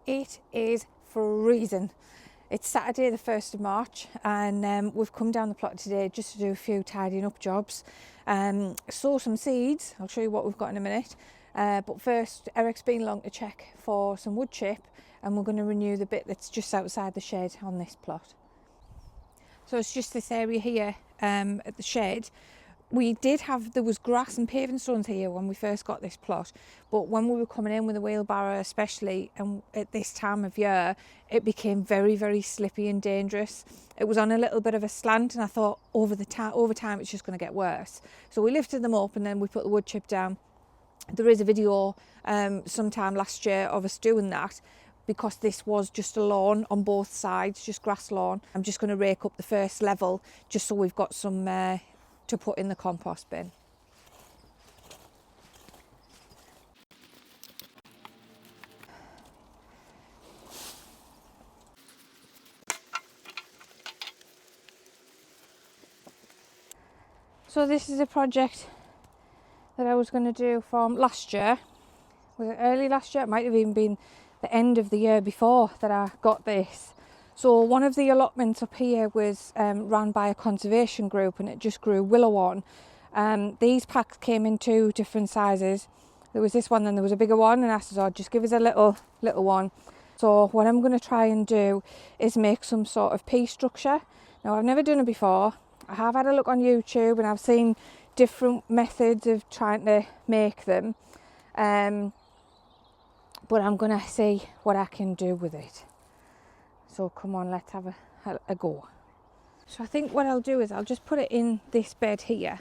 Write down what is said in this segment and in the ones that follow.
It is freezing. It's Saturday the 1st of March and we've come down the plot today just to do a few tidying up jobs. Sow some seeds, I'll show you what we've got in a minute. But first, Eric's been along to check for some wood chip and we're going to renew the bit that's just outside the shed on this plot. So it's just this area here at the shed. There was grass and paving stones here when we first got this plot, but when we were coming in with a wheelbarrow especially, and at this time of year, it became very, very slippy and dangerous. It was on a little bit of a slant and I thought over time it's just going to get worse. So we lifted them up and then we put the wood chip down. There is a video sometime last year of us doing that, because this was just a lawn on both sides, just grass lawn. I'm just going to rake up the first level just so we've got some to put in the compost bin. So this is a project that I was going to do from last year. Was it early last year? It might have even been the end of the year before that I got this. So one of the allotments up here was run by a conservation group and it just grew willow on. These packs came in 2 different sizes. There was this one, then there was a bigger one, and I said, oh, just give us a little one. So what I'm going to try and do is make some sort of pea structure. Now I've never done it before. I have had a look on YouTube and I've seen different methods of trying to make them. But I'm going to see what I can do with it. So come on, let's have a go. So I think what I'll do is I'll just put it in this bed here.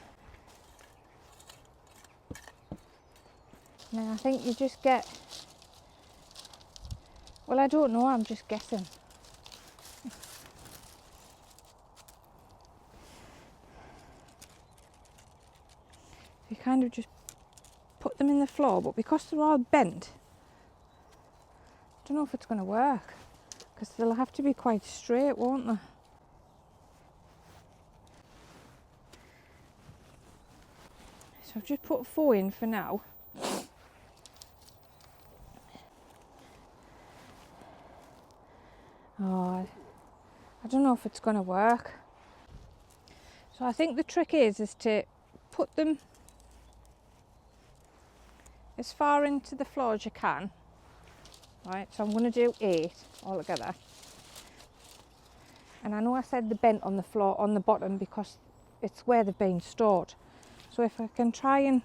Now I think you just get, well, I don't know, I'm just guessing. You kind of just put them in the floor, but because they're all bent, I don't know if it's going to work, because they'll have to be quite straight, won't they? So I've just put 4 in for now. Oh, I don't know if it's going to work. So I think the trick is to put them as far into the floor as you can. Right, so I'm going to do 8 altogether. And I know I said the bent on the floor, on the bottom, because it's where they've been stored. So if I can try and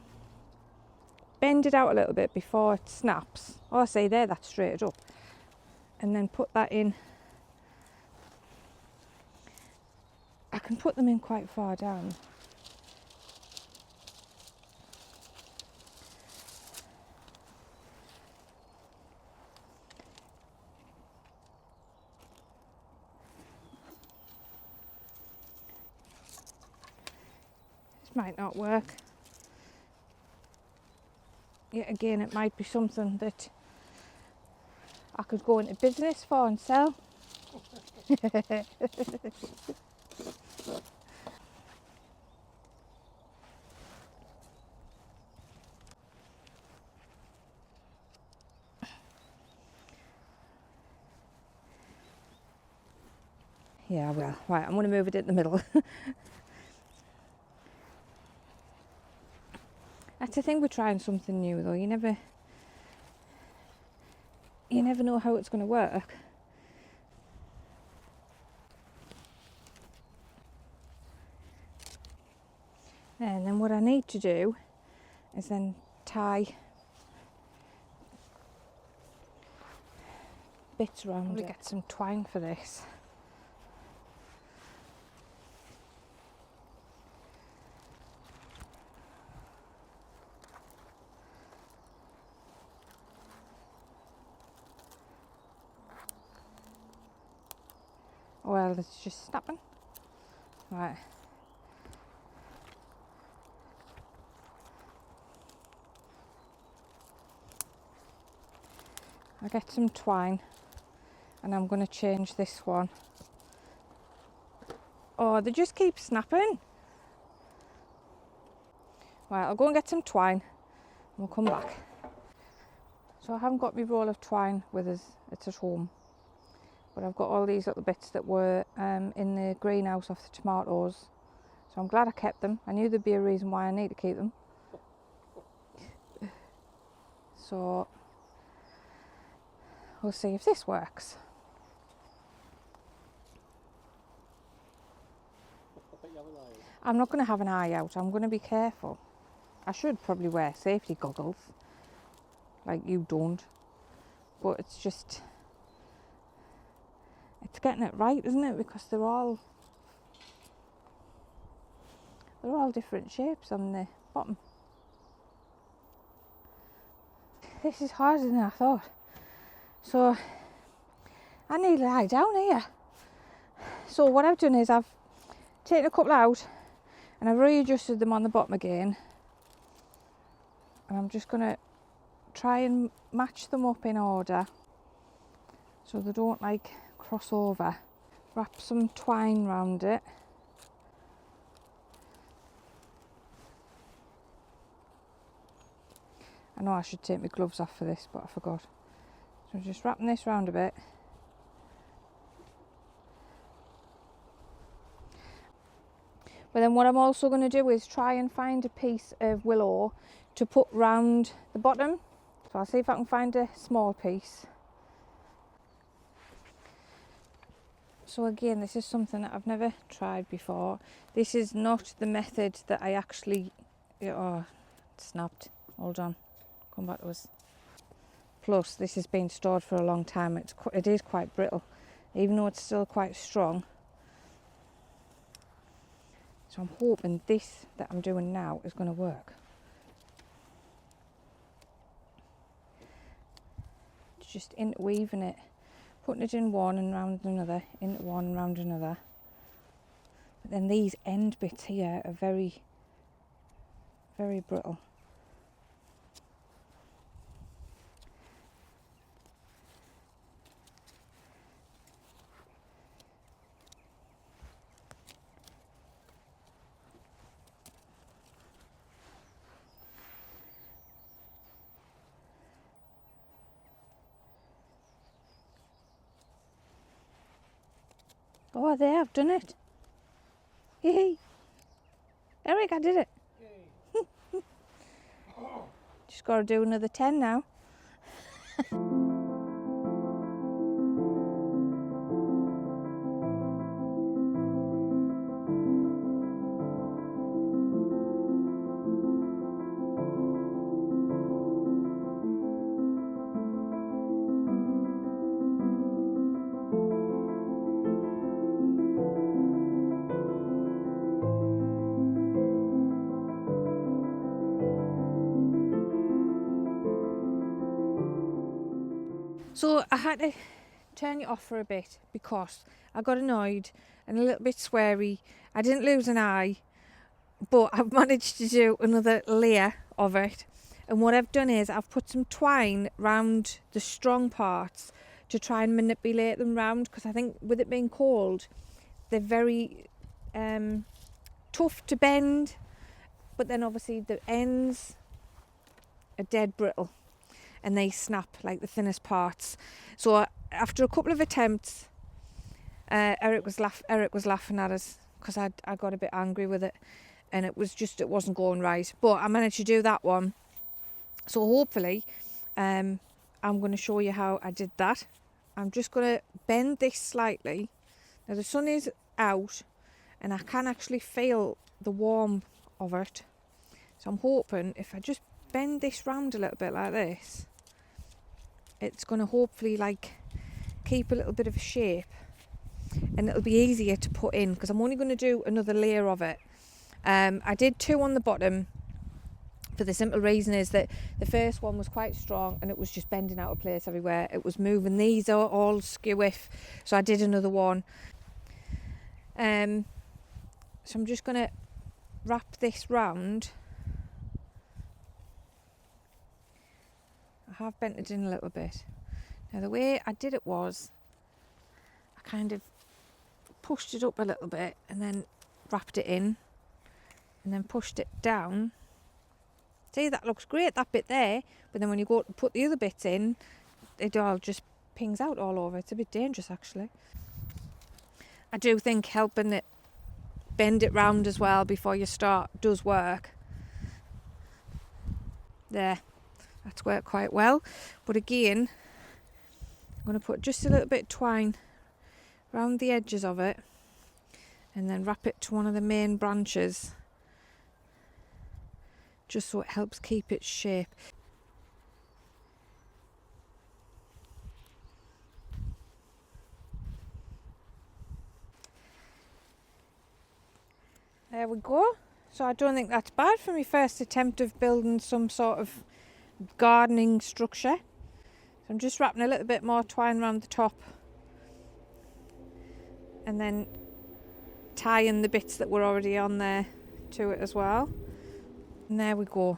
bend it out a little bit before it snaps. Oh, I say there, that's straight up. And then put that in. I can put them in quite far down. This might not work. Yet again, it might be something that I could go into business for and sell. Yeah, well, right, I'm going to move it in the middle. That's the thing with trying something new, though. You never know how it's going to work. And then what I need to do is then tie bits around it. Get some twine for this. Well, it's just snapping. Right. I'll get some twine and I'm going to change this one. Oh, they just keep snapping. Right, I'll go and get some twine and we'll come back. So I haven't got my roll of twine with us, it's at home. But I've got all these little bits that were in the greenhouse of the tomatoes. So I'm glad I kept them. I knew there'd be a reason why I need to keep them. So we'll see if this works. I'm not going to have an eye out. I'm going to be careful. I should probably wear safety goggles, like you don't. But it's just, it's getting it right, isn't it? Because they're all different shapes on the bottom. This is harder than I thought. So I need to lie down here. So what I've done is I've taken a couple out and I've readjusted them on the bottom again. And I'm just going to try and match them up in order so they don't like cross over. Wrap some twine round it. I know I should take my gloves off for this, but I forgot. So I'm just wrapping this round a bit. But then what I'm also going to do is try and find a piece of willow to put round the bottom. So I'll see if I can find a small piece. So again, this is something that I've never tried before. This is not the method that I actually... Oh, it snapped. Hold on. Come back to us. Plus, this has been stored for a long time. It is quite brittle, even though it's still quite strong. So I'm hoping this that I'm doing now is going to work. Just interweaving it, putting it in one and round another, into one and round another. But then these end bits here are very, very brittle. Oh, there, I've done it. Yay. Eric, I did it. Just got to do another 10 now. So I had to turn it off for a bit because I got annoyed and a little bit sweary. I didn't lose an eye, but I've managed to do another layer of it. And what I've done is I've put some twine round the strong parts to try and manipulate them round, because I think with it being cold, they're very tough to bend, but then obviously the ends are dead brittle and they snap like the thinnest parts. So after a couple of attempts, Eric was laughing at us because I got a bit angry with it, and it wasn't going right. But I managed to do that one. So hopefully, I'm going to show you how I did that. I'm just going to bend this slightly. Now the sun is out, and I can actually feel the warmth of it. So I'm hoping if I just bend this round a little bit like this, it's going to hopefully like keep a little bit of a shape, and it'll be easier to put in because I'm only going to do another layer of it. I did 2 on the bottom for the simple reason is that the first one was quite strong and it was just bending out of place everywhere. It was moving. These are all skew-iff, so I did another one. So I'm just going to wrap this round. I have bent it in a little bit. Now the way I did it was I kind of pushed it up a little bit and then wrapped it in and then pushed it down See, that looks great, that bit there, but then when you go to put the other bits in, it all just pings out all over. It's a bit dangerous actually. I do think helping it bend it round as well before you start does work. There, that's worked quite well. But again, I'm going to put just a little bit of twine around the edges of it and then wrap it to one of the main branches, just so it helps keep its shape. There we go. So I don't think that's bad for my first attempt of building some sort of gardening structure. So I'm just wrapping a little bit more twine around the top and then tying the bits that were already on there to it as well. And there we go.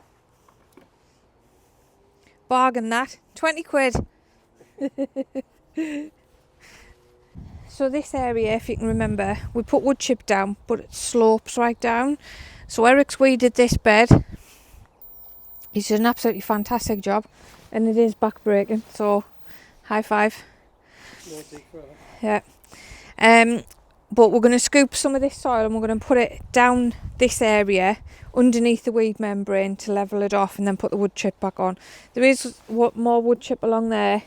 Bargain that, 20 quid. So this area, if you can remember, we put wood chip down, but it slopes right down. So Eric's weeded this bed. He's done an absolutely fantastic job, and it is back breaking, so high five. Yeah. But we're going to scoop some of this soil and we're going to put it down this area underneath the weed membrane to level it off, and then put the wood chip back on. There is more wood chip along there.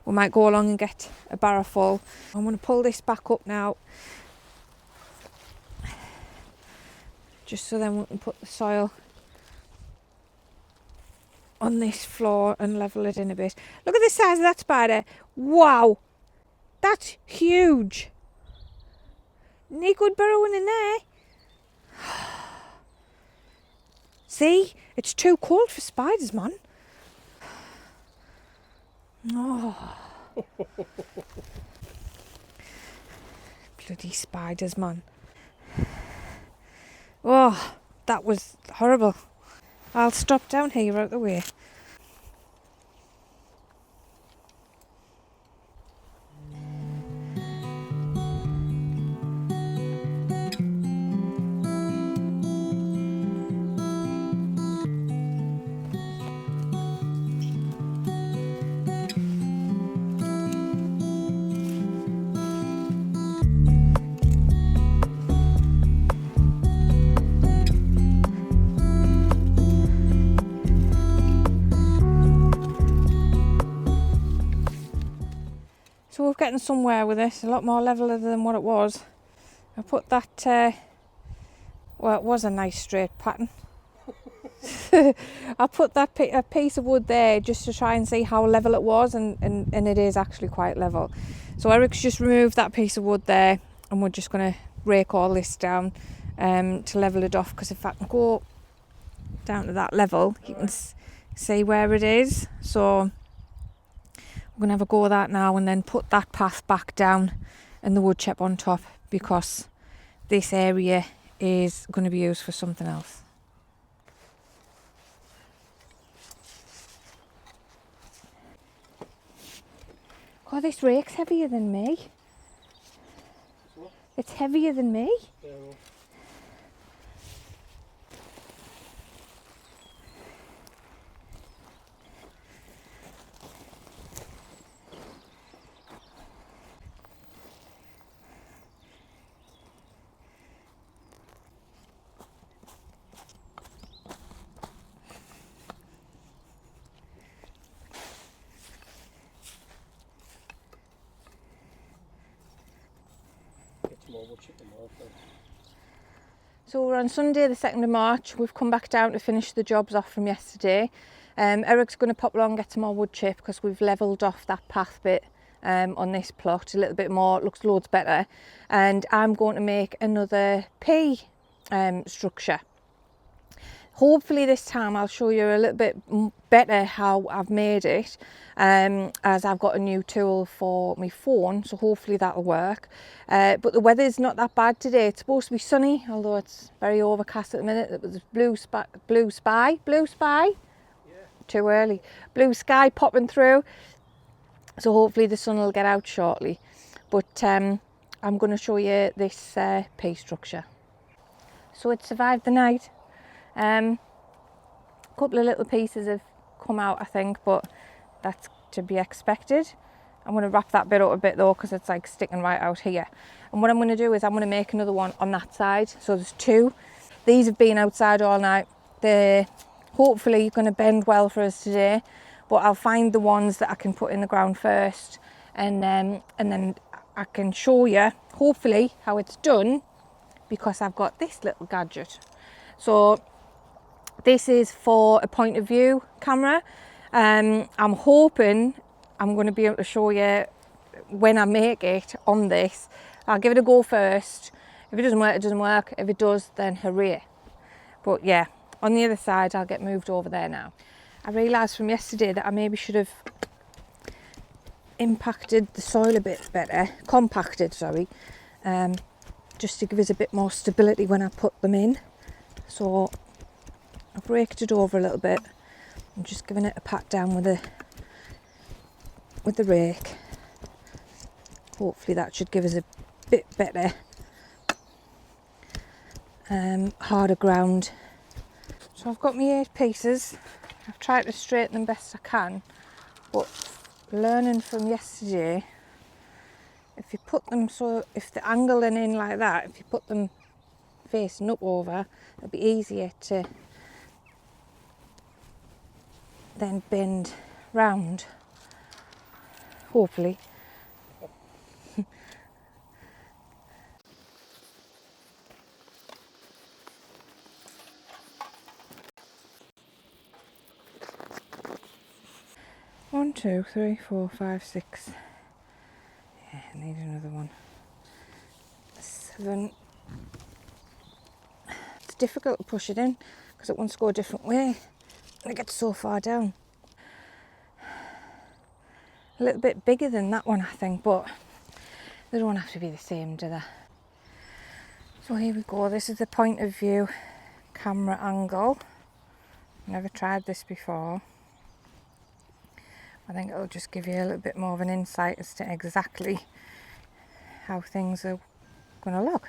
We might go along and get a barrow full. I'm going to pull this back up now, just so then we can put the soil on this floor and level it in a bit. Look at the size of that spider. Wow, that's huge. Any good burrowing in there? See, it's too cold for spiders, man. Oh. Bloody spiders, man. Oh, that was horrible. I'll stop down here out the way. So we're getting somewhere with this, a lot more leveler than what it was. I put that, well, it was a nice straight pattern. I put that a piece of wood there just to try and see how level it was, and it is actually quite level. So Eric's just removed that piece of wood there, and we're just going to rake all this down to level it off, because if I can go down to that level, you can see where it is. So we're going to have a go at that now, and then put that path back down and the wood chip on top, because this area is going to be used for something else. God, this rake's heavier than me. What? It's heavier than me. Yeah. So we're on Sunday the 2nd of March. We've come back down to finish the jobs off from yesterday. Eric's going to pop along and get some more wood chip, because we've levelled off that path bit on this plot a little bit more. It looks loads better. And I'm going to make another pea structure. Hopefully this time I'll show you a little bit better how I've made it, as I've got a new tool for my phone, so hopefully that'll work. But the weather's not that bad today. It's supposed to be sunny, although it's very overcast at the minute. There's blue sky? Yeah. Too early. Blue sky popping through. So hopefully the sun will get out shortly. But I'm going to show you this pea structure. So it survived the night. A couple of little pieces have come out, I think, but that's to be expected. I'm going to wrap that bit up a bit though, because it's like sticking right out here. And what I'm going to do is I'm going to make another one on that side. So there's two. These have been outside all night. They're hopefully going to bend well for us today, but I'll find the ones that I can put in the ground first, and then I can show you hopefully how it's done, because I've got this little gadget. So this is for a point of view camera. I'm hoping I'm going to be able to show you when I make it on this. I'll give it a go first. If it doesn't work, it doesn't work. If it does, then hooray. But yeah, on the other side, I'll get moved over there now. I realised from yesterday that I maybe should have impacted the soil a bit better, compacted, sorry, just to give us a bit more stability when I put them in. So I've raked it over a little bit. I'm just giving it a pat down with the rake. Hopefully that should give us a bit better, harder ground. So I've got my 8 pieces. I've tried to straighten them best I can, but learning from yesterday, if you put them so, if they're angling in like that, if you put them facing up over, it'll be easier to then bend round, hopefully. One, 2, 3, 4, 5, 6. Yeah, I need another one. 7. It's difficult to push it in because it wants to go a different way and it gets so far down. A little bit bigger than that one, I think, but they don't have to be the same, do they? So here we go. This is the point of view camera angle. Never tried this before. I think it'll just give you a little bit more of an insight as to exactly how things are going to look.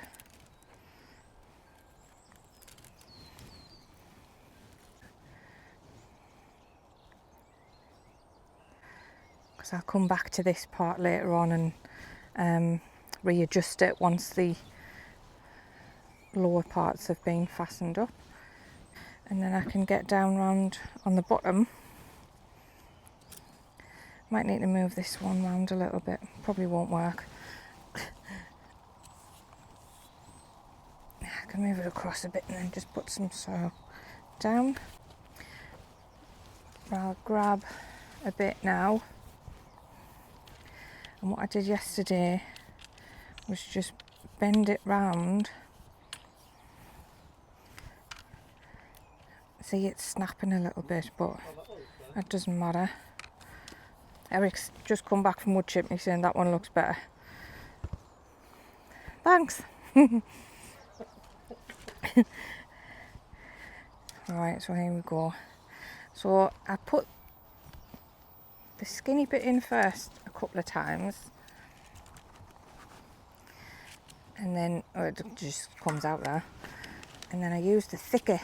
Because I'll come back to this part later on and readjust it once the lower parts have been fastened up. And then I can get down round on the bottom. Might need to move this one round a little bit. Probably won't work. I can move it across a bit and then just put some soil down. I'll grab a bit now. And what I did yesterday was just bend it round. See, it's snapping a little bit, but that doesn't matter. Eric's just come back from wood chip. He's saying that one looks better. Thanks. Right, so here we go. So I put the skinny bit in first a couple of times, and then it just comes out there. And then I use the thicker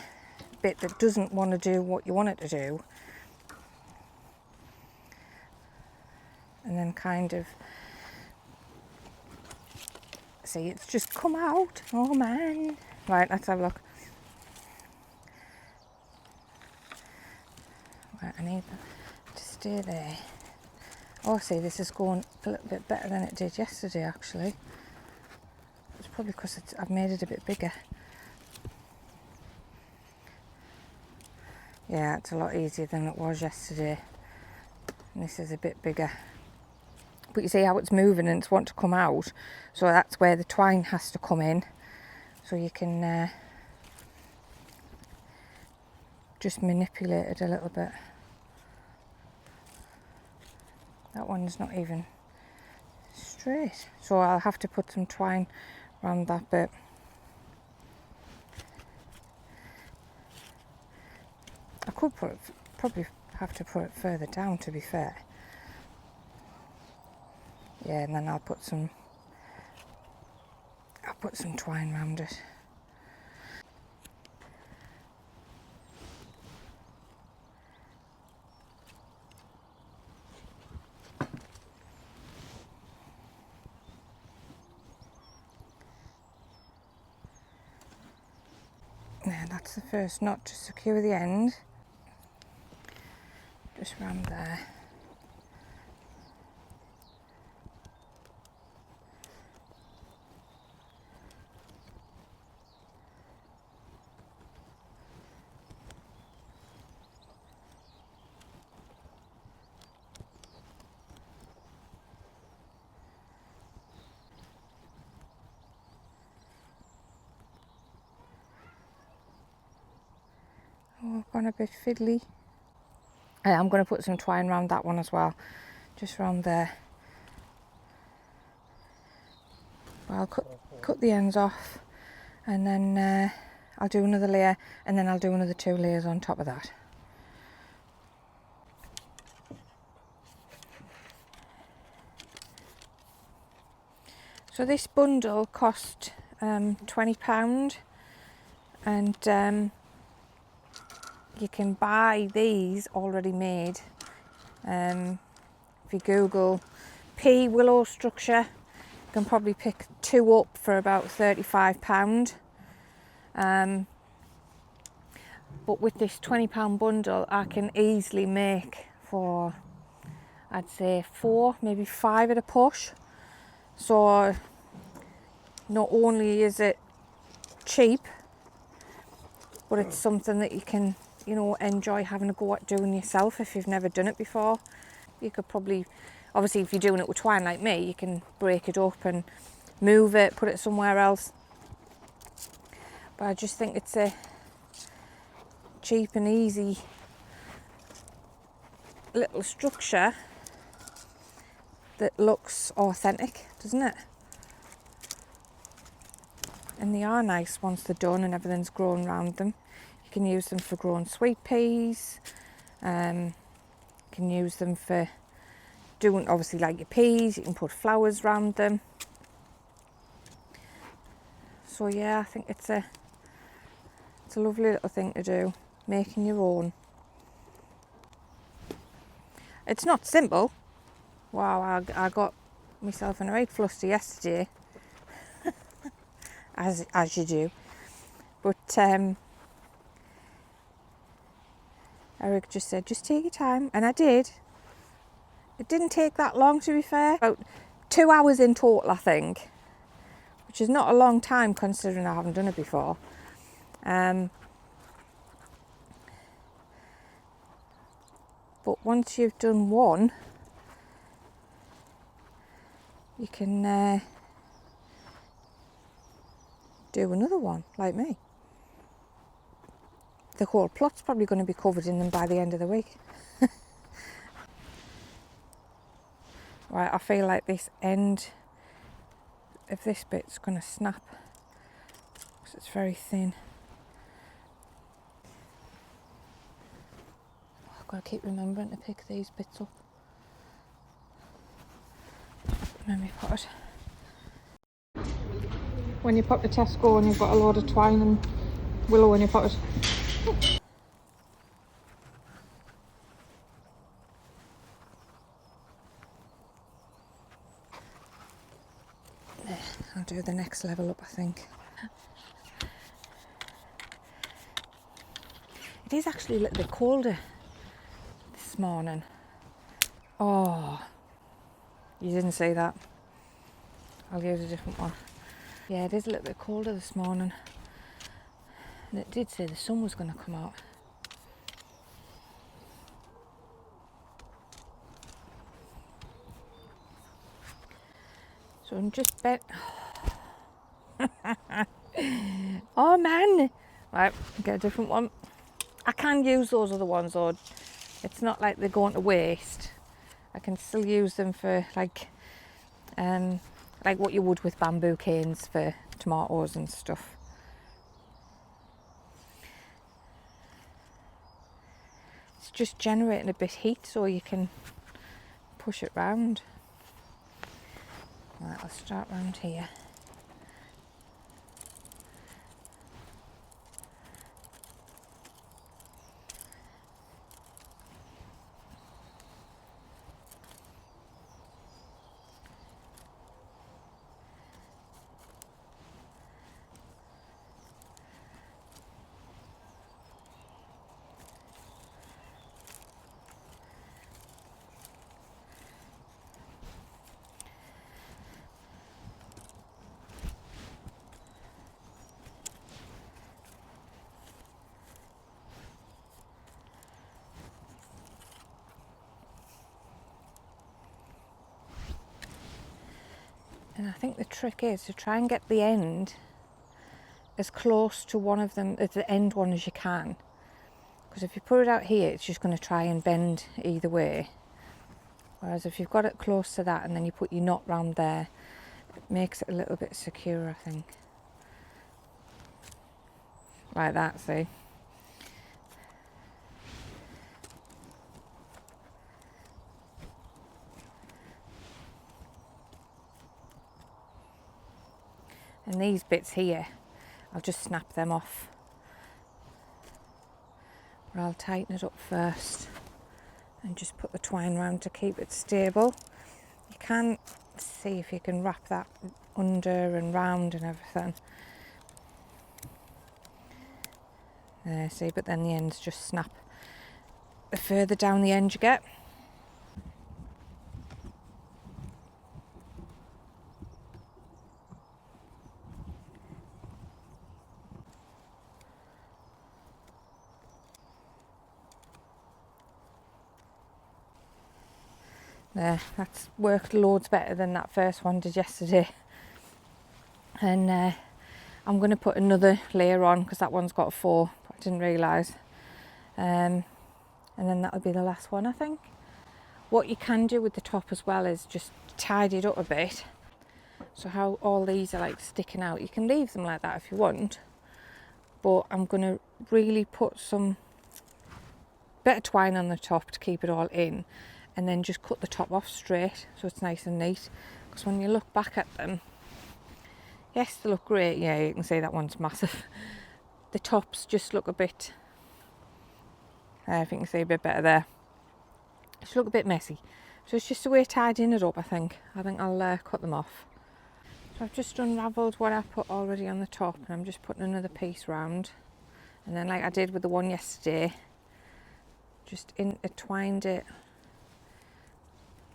bit that doesn't want to do what you want it to do, and then kind of see, it's just come out. Oh man. Right, let's have a look. Right, I need to stay there. Oh, see, this is going a little bit better than it did yesterday, actually. It's probably because I've made it a bit bigger. Yeah, it's a lot easier than it was yesterday. And this is a bit bigger. But you see how it's moving and it's wanting to come out. So that's where the twine has to come in. So you can just manipulate it a little bit. That one's not even straight. So I'll have to put some twine around that bit. I could probably have to put it further down, to be fair. Yeah, and then I'll put some twine around it. There, that's the first knot to secure the end. Just round there. Oh, I've gone a bit fiddly. I'm going to put some twine around that one as well, just around there. I'll cut the ends off, and then I'll do another layer, and then I'll do another 2 layers on top of that. So this bundle cost £20, and you can buy these already made. If you Google pea willow structure, you can probably pick 2 up for about £35. But with this £20 bundle, I can easily make for, I'd say 4, maybe 5 at a push. So not only is it cheap, but it's something that you can, you know, enjoy having a go at doing yourself if you've never done it before. You could probably, obviously if you're doing it with twine like me, you can break it up and move it, put it somewhere else. But I just think it's a cheap and easy little structure that looks authentic, doesn't it? And they are nice once they're done and everything's grown around them. You can use them for growing sweet peas. You can use them for doing, obviously, like your peas. You can put flowers around them. So yeah, I think it's a lovely little thing to do, making your own. It's not simple. Wow, I got myself in a right fluster yesterday, as you do. But Eric just said, just take your time, and I did. It didn't take that long, to be fair. About 2 hours in total, I think, which is not a long time considering I haven't done it before. But once you've done one, you can do another one, like me. The whole plot's probably going to be covered in them by the end of the week. Right, I feel like this end of this bit's going to snap because it's very thin. I've got to keep remembering to pick these bits up. Let me put it. When you pop the Tesco and you've got a load of twine and willow in your pocket. There, I'll do the next level up, I think. It is actually a little bit colder this morning. Oh, you didn't see that. I'll use a different one. Yeah, it is a little bit colder this morning. And it did say the sun was going to come out. So I'm just oh man! Right, get a different one. I can use those other ones, or it's not like they're going to waste. I can still use them for like what you would with bamboo canes for tomatoes and stuff. It's just generating a bit of heat so you can push it round. Right, I'll start round here. And I think the trick is to try and get the end as close to one of them, as the end one as you can. Because if you put it out here, it's just going to try and bend either way. Whereas if you've got it close to that and then you put your knot round there, it makes it a little bit secure, I think. Like that, see? And these bits here, I'll just snap them off. But I'll tighten it up first and just put the twine round to keep it stable. You can see if you can wrap that under and round and everything. There, see, but then the ends just snap the further down the end you get. There, that's worked loads better than that first one did yesterday. And I'm going to put another layer on because that one's got 4, but I didn't realise. And then that'll be the last one, I think. What you can do with the top as well is just tidy it up a bit. So how all these are like sticking out, you can leave them like that if you want. But I'm going to really put some bit of twine on the top to keep it all in. And then just cut the top off straight so it's nice and neat. Because when you look back at them, yes, they look great. Yeah, you can see that one's massive. The tops just look a bit, I think you can see a bit better there. Just look a bit messy. So it's just a way of tidying it up, I think. I'll cut them off. So I've just unravelled what I put already on the top and I'm just putting another piece round. And then like I did with the one yesterday, just intertwined it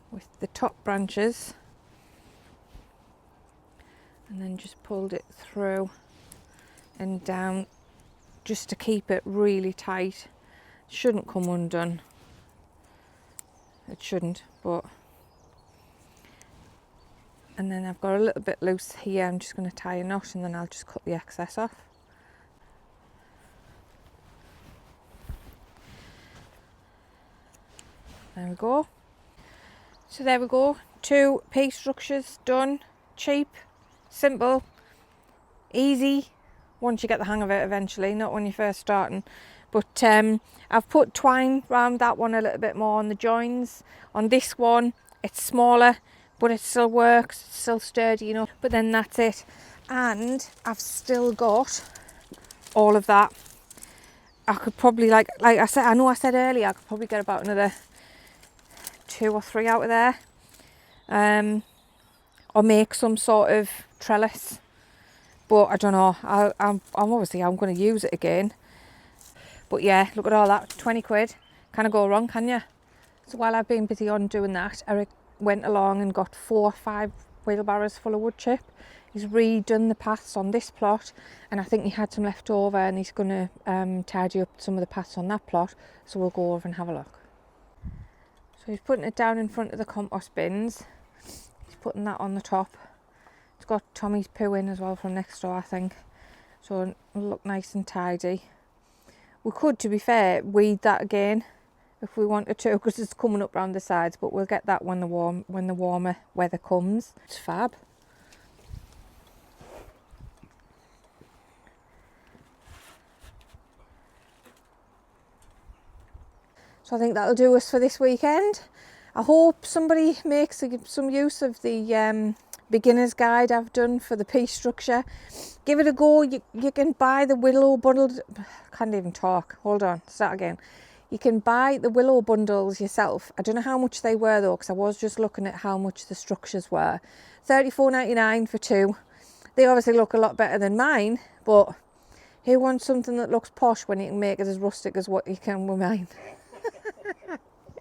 with the top branches and then just pulled it through and down just to keep it really tight. It shouldn't come undone. It shouldn't, but... And then I've got a little bit loose here. I'm just going to tie a knot and then I'll just cut the excess off. There we go. So there we go. 2 piece structures done. Cheap, simple, easy. Once you get the hang of it eventually, not when you're first starting. But I've put twine around that one a little bit more on the joins. On this one, it's smaller, but it still works. It's still sturdy enough. But then that's it. And I've still got all of that. I could probably, like I said, I know I said earlier, I could probably get about another 2 or 3 out of there. Or make some sort of trellis. But I don't know. I'm obviously going to use it again. But yeah, look at all that, 20 quid. Can't go wrong, can you? So while I've been busy on doing that, Eric went along and got 4 or 5 wheelbarrows full of wood chip. He's redone the paths on this plot, and I think he had some left over, and he's going to tidy up some of the paths on that plot. So we'll go over and have a look. So he's putting it down in front of the compost bins. He's putting that on the top. It's got Tommy's poo in as well from next door, I think. So it'll look nice and tidy. We could, to be fair, weed that again if we wanted to, because it's coming up round the sides, but we'll get that when the warmer weather comes. It's fab. So I think that'll do us for this weekend. I hope somebody makes some use of the beginner's guide I've done for the piece structure. Give it a go. You can buy the Willow bundled. Can't even talk. Hold on. Start again. You can buy the Willow bundles yourself. I don't know how much they were though, because I was just looking at how much the structures were. $34.99 for 2. They obviously look a lot better than mine, but who wants something that looks posh when you can make it as rustic as what you can with mine?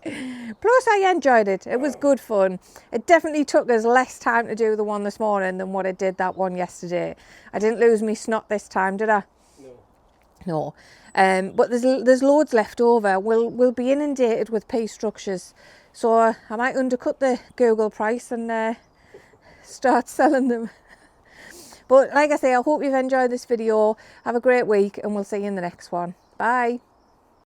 Plus I enjoyed it. It was good fun. It definitely took us less time to do the one this morning than what it did that one yesterday. I didn't lose me snot this time, did I? No. But there's loads left over. We'll be inundated with piece structures, so I might undercut the Google price and start selling them. But like I say, I hope you've enjoyed this video. Have a great week and we'll see you in the next one. Bye.